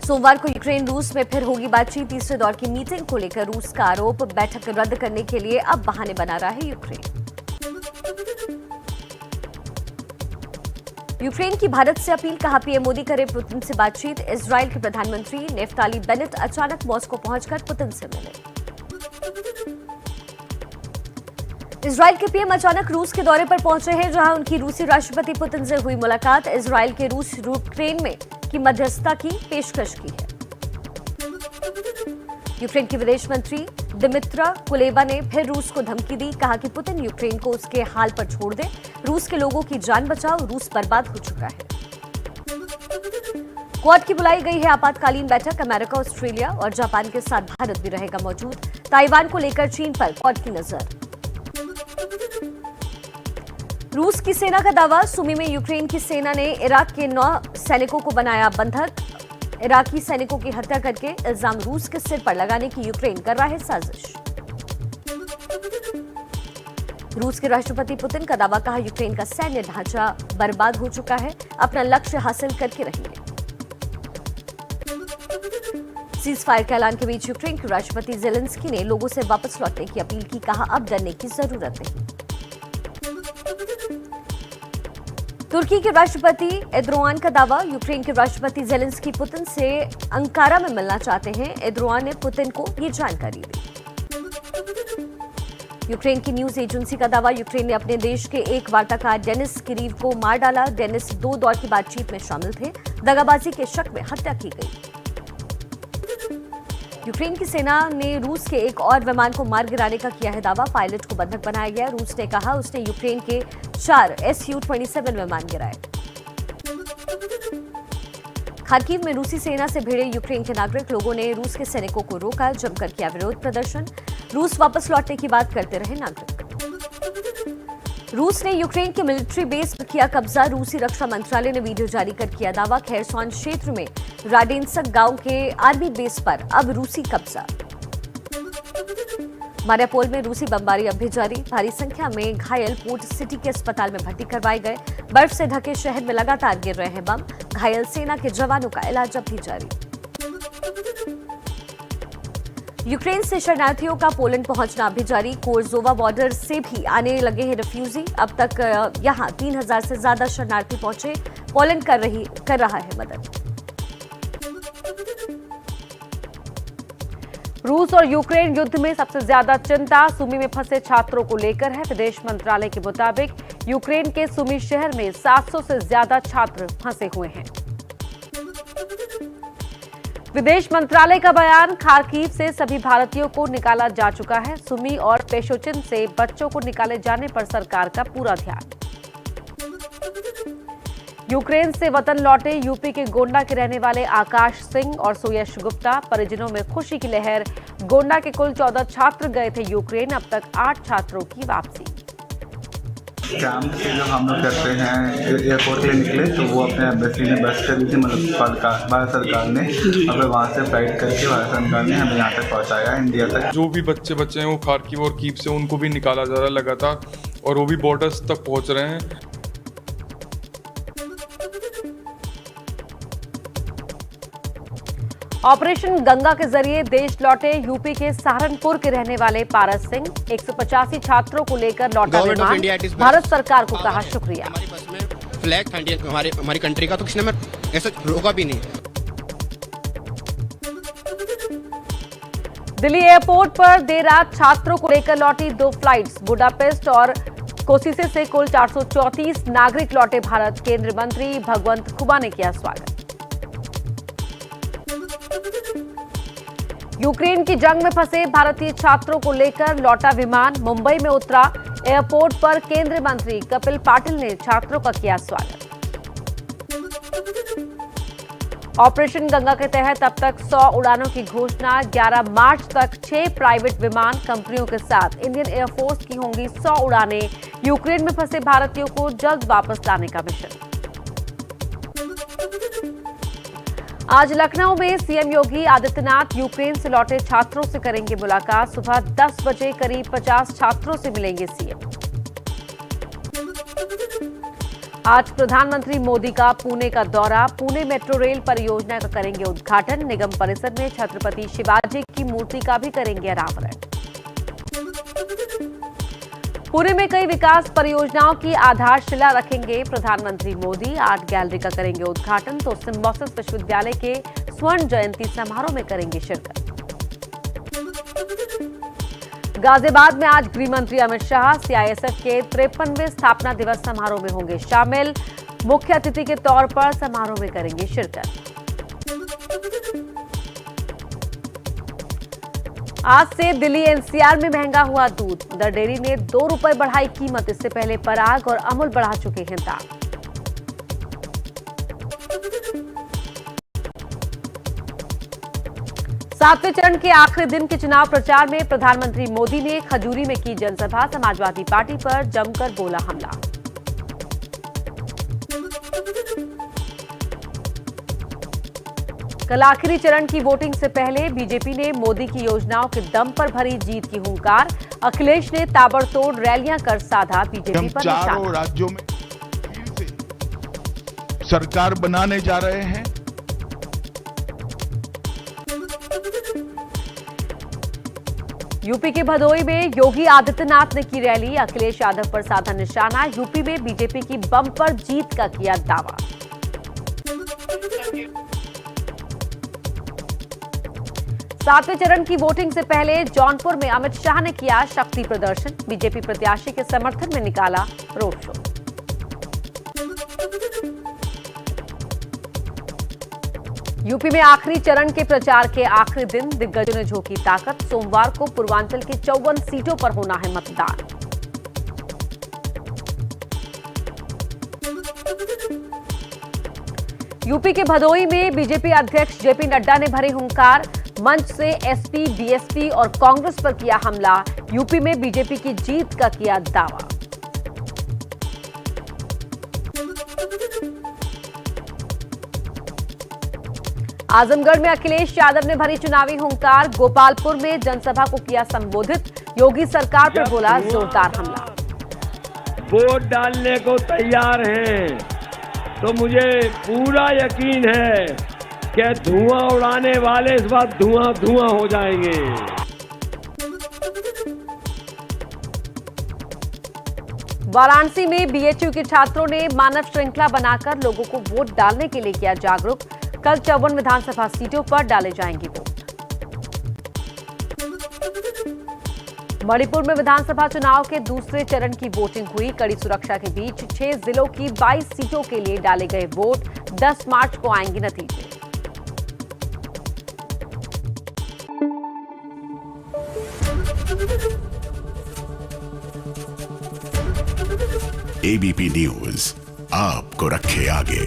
सोमवार को यूक्रेन रूस में फिर होगी बातचीत। तीसरे दौर की मीटिंग को लेकर रूस का आरोप, बैठक रद्द करने के लिए अब बहाने बना रहा है यूक्रेन। यूक्रेन की भारत से अपील, कहा पीएम मोदी करे पुतिन से बातचीत। इजराइल के प्रधानमंत्री नेफ्ताली बेनेट अचानक मॉस्को पहुंचकर पुतिन से मिले। इजराइल के पीएम अचानक रूस के दौरे पर पहुंचे हैं, जहां उनकी रूसी राष्ट्रपति पुतिन से हुई मुलाकात। इजराइल के रूस यूक्रेन में की मध्यस्थता की पेशकश की है। यूक्रेन के विदेश मंत्री दिमित्रा कुलेबा ने फिर रूस को धमकी दी, कहा कि पुतिन यूक्रेन को उसके हाल पर छोड़ दे, रूस के लोगों की जान बचाओ, रूस बर्बाद हो चुका है। क्वाड की बुलाई गई है आपातकालीन बैठक। अमेरिका, ऑस्ट्रेलिया और जापान के साथ भारत भी रहेगा मौजूद। ताइवान को लेकर चीन पर क्वाड की नजर। रूस की सेना का दावा, सुमी में यूक्रेन की सेना ने इराक के 9 सैनिकों को बनाया बंधक। इराकी सैनिकों की हत्या करके इल्जाम रूस के सिर पर लगाने की यूक्रेन कर रहा है साजिश। रूस के राष्ट्रपति पुतिन का दावा, कहा यूक्रेन का सैन्य ढांचा बर्बाद हो चुका है, अपना लक्ष्य हासिल करके रहेंगे। सीज फायर के ऐलान के बीच यूक्रेन के राष्ट्रपति जेलेंस्की ने लोगों से वापस लौटने की अपील की, कहा अब डरने की जरूरत नहीं। तुर्की के राष्ट्रपति एर्दोआन का दावा, यूक्रेन के राष्ट्रपति जेलेंस्की पुतिन से अंकारा में मिलना चाहते हैं। एर्दोआन ने पुतिन को ये जानकारी दी। यूक्रेन की न्यूज एजेंसी का दावा, यूक्रेन ने अपने देश के एक वार्ताकार डेनिस किरीव को मार डाला। डेनिस 2 दौर की बातचीत में शामिल थे। दगाबाजी के शक में हत्या की गई। यूक्रेन की सेना ने रूस के एक और विमान को मार गिराने का किया है दावा। पायलट को बंधक बनाया गया। रूस ने कहा उसने यूक्रेन के 4 Su-27 विमान गिराए। खार्किव में रूसी सेना से भिड़े यूक्रेन के नागरिक, लोगों ने रूस के सैनिकों को रोका, जमकर किया विरोध प्रदर्शन। रूस वापस लौटने की बात करते रहे नागरिक। रूस ने यूक्रेन के मिलिट्री बेस पर किया कब्जा। रूसी रक्षा मंत्रालय ने वीडियो जारी कर किया दावा, खेरसॉन क्षेत्र में राडेंसक गांव के आर्मी बेस पर अब रूसी कब्जा। मारियापोल में रूसी बमबारी अब भी जारी। भारी संख्या में घायल पोर्ट सिटी के अस्पताल में भर्ती करवाए गए। बर्फ से ढके शहर में लगातार गिर रहे हैं बम। घायल सेना के जवानों का इलाज अब भी जारी। यूक्रेन से शरणार्थियों का पोलैंड पहुंचना अभी जारी। कोरजोवा बॉर्डर से भी आने लगे हैं रिफ्यूजी। अब तक यहां 3000 से ज्यादा शरणार्थी पहुंचे। पोलैंड कर रहा है मदद। रूस और यूक्रेन युद्ध में सबसे ज्यादा चिंता सुमी में फंसे छात्रों को लेकर है। विदेश मंत्रालय के मुताबिक यूक्रेन के सुमी शहर में 700 से ज्यादा छात्र फंसे हुए हैं। विदेश मंत्रालय का बयान, खार्किव से सभी भारतीयों को निकाला जा चुका है। सुमी और पेशोचिन से बच्चों को निकाले जाने पर सरकार का पूरा ध्यान। यूक्रेन से वतन लौटे यूपी के गोंडा के रहने वाले आकाश सिंह और सुयश गुप्ता, परिजनों में खुशी की लहर। गोंडा के कुल 14 छात्र गए थे यूक्रेन, अब तक 8 छात्रों की वापसी। कैंप से जब हम लोग करते हैं एयरपोर्ट के लिए निकले तो वो अपने एम्बेसी में बस करी थी, मतलब भारत सरकार ने, और वहाँ से फ्लाइट करके भारत सरकार ने हमें यहाँ तक पहुँचाया, इंडिया तक। जो भी बच्चे हैं वो खार्किव और कीव से, उनको भी निकाला जा रहा है लगातार, और वो भी बॉर्डर्स तक पहुँच रहे हैं। ऑपरेशन गंगा के जरिए देश लौटे यूपी के सहारनपुर के रहने वाले पारस सिंह। 185 छात्रों को लेकर लौटा विमान। भारत सरकार को कहा शुक्रिया। हमारी बस में फ्लैग था हमारी कंट्री का, तो किसी ने हमें ऐसा रोका भी नहीं। दिल्ली एयरपोर्ट पर देर रात छात्रों को लेकर लौटी 2 फ्लाइट्स। बुडापेस्ट और कोसिसे से कुल 434 नागरिक लौटे भारत। केंद्रीय मंत्री भगवंत खुबा ने किया स्वागत। यूक्रेन की जंग में फंसे भारतीय छात्रों को लेकर लौटा विमान मुंबई में उतरा। एयरपोर्ट पर केंद्रीय मंत्री कपिल पाटिल ने छात्रों का किया स्वागत। ऑपरेशन गंगा के तहत अब तक 100 उड़ानों की घोषणा। 11 मार्च तक 6 प्राइवेट विमान कंपनियों के साथ इंडियन एयरफोर्स की होंगी 100 उड़ानें। यूक्रेन में फंसे भारतीयों को जल्द वापस लाने का मिशन। आज लखनऊ में सीएम योगी आदित्यनाथ यूक्रेन से लौटे छात्रों से करेंगे मुलाकात। सुबह 10 बजे करीब 50 छात्रों से मिलेंगे सीएम। आज प्रधानमंत्री मोदी का पुणे का दौरा, पुणे मेट्रो रेल परियोजना का करेंगे उद्घाटन। निगम परिसर में छत्रपति शिवाजी की मूर्ति का भी करेंगे अनावरण। पुणे में कई विकास परियोजनाओं की आधारशिला रखेंगे प्रधानमंत्री मोदी। आर्ट गैलरी का करेंगे उद्घाटन तो सिम्बायोसिस विश्वविद्यालय के स्वर्ण जयंती समारोह में करेंगे शिरकत। गाजियाबाद में आज गृह मंत्री अमित शाह सीआईएसएफ के 53वें स्थापना दिवस समारोह में होंगे शामिल। मुख्य अतिथि के तौर पर समारोह में करेंगे शिरकत। आज से दिल्ली एनसीआर में महंगा हुआ दूध। द डेयरी ने 2 रुपए बढ़ाई कीमत। इससे पहले पराग और अमूल बढ़ा चुके हैं दाम। सातवें चरण के आखिरी दिन के चुनाव प्रचार में प्रधानमंत्री मोदी ने खजूरी में की जनसभा। समाजवादी पार्टी पर जमकर बोला हमला। कल आखिरी चरण की वोटिंग से पहले बीजेपी ने मोदी की योजनाओं के दम पर भरी जीत की हुंकार। अखिलेश ने ताबड़तोड़ रैलियां कर साधा बीजेपी पर निशाना। चारों राज्यों में फिर से सरकार बनाने जा रहे हैं। यूपी के भदोही में योगी आदित्यनाथ ने की रैली। अखिलेश यादव पर साधा निशाना। यूपी में बीजेपी की बम्पर जीत का किया दावा। सातवें चरण की वोटिंग से पहले जौनपुर में अमित शाह ने किया शक्ति प्रदर्शन। बीजेपी प्रत्याशी के समर्थन में निकाला रोड शो। यूपी में आखिरी चरण के प्रचार के आखिरी दिन दिग्गजों ने झोंकी ताकत। सोमवार को पूर्वांचल की 54 सीटों पर होना है मतदान। यूपी के भदोही में बीजेपी अध्यक्ष जेपी नड्डा ने भरी हुंकार। मंच से एसपी, बीएसपी और कांग्रेस पर किया हमला। यूपी में बीजेपी की जीत का किया दावा। आजमगढ़ में अखिलेश यादव ने भरी चुनावी हुंकार। गोपालपुर में जनसभा को किया संबोधित। योगी सरकार पर बोला जोरदार हमला। वोट डालने को तैयार हैं तो मुझे पूरा यकीन है कि धुआं उड़ाने वाले इस बार धुआं धुआं हो जाएंगे। वाराणसी में बीएचयू के छात्रों ने मानव श्रृंखला बनाकर लोगों को वोट डालने के लिए किया जागरूक। कल 54 विधानसभा सीटों पर डाले जाएंगे वोट। मणिपुर में विधानसभा चुनाव के दूसरे चरण की वोटिंग हुई। कड़ी सुरक्षा के बीच 6 जिलों की 22 सीटों के लिए डाले गए वोट। 10 मार्च को आएंगे नतीजे। एबीपी न्यूज आपको रखे आगे।